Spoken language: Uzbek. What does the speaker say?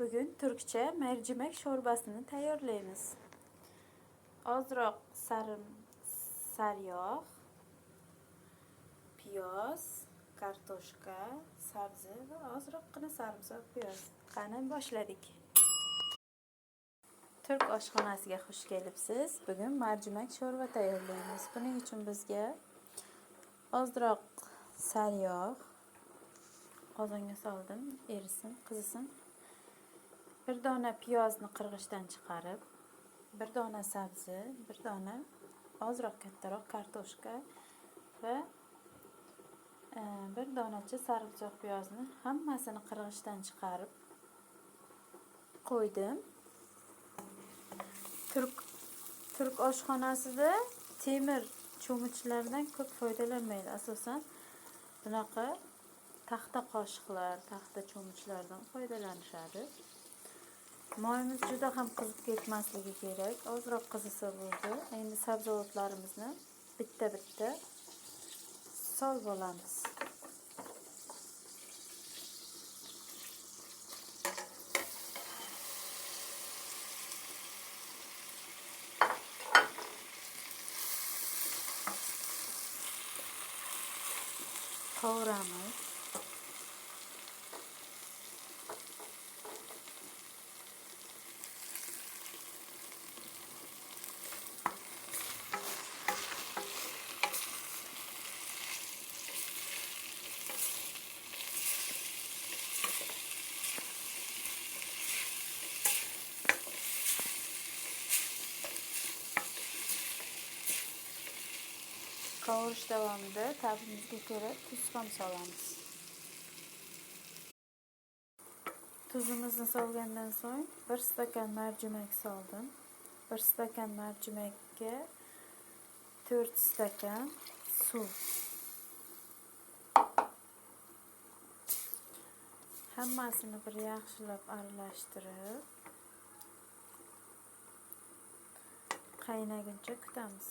Bugün Türkçe mercimek shorbasini tayyorlaymiz. Ozroq sariyog', piyoz, kartoshka, sabzi va ozroqgina sarimsoq piyoz. Qani boshladik. Turk oshxonasiga xush kelibsiz. Bugun mercimek sho'rva tayyorlaymiz. Buning uchun bizga ozroq sariyog' qozonga soldim, erisin, qizisin. Bir dona piyozni qirg'ichdan chiqarib, bir dona sabzi, bir dona ozroq kattaroq kartoshka va bir donacha sarimsoq piyozni hammasini qirg'ichdan chiqarib qo'ydim. Turk oshxonasida temir cho'michlardan ko'p foydalanmaydi. Asosan bunaqa taxta qoshiqlar, taxta cho'michlardan foydalanishadi. Moyimiz juda ham qizib ketmasligi kerak. Ozroq qizisa bo'ldi. Endi sabzavotlarimizni bitta-bitta solib olamiz. Qovuramiz. Qovurish davomida tabimizga ko'ra tuz ham solamiz. Tuzimizni solgandan so'ng 1 stakan mercimek soldim. 1 stakan mercimekka 4 stakan suv. Hammasini bir yaxshilab aralashtirib qaynaguncha kutamiz.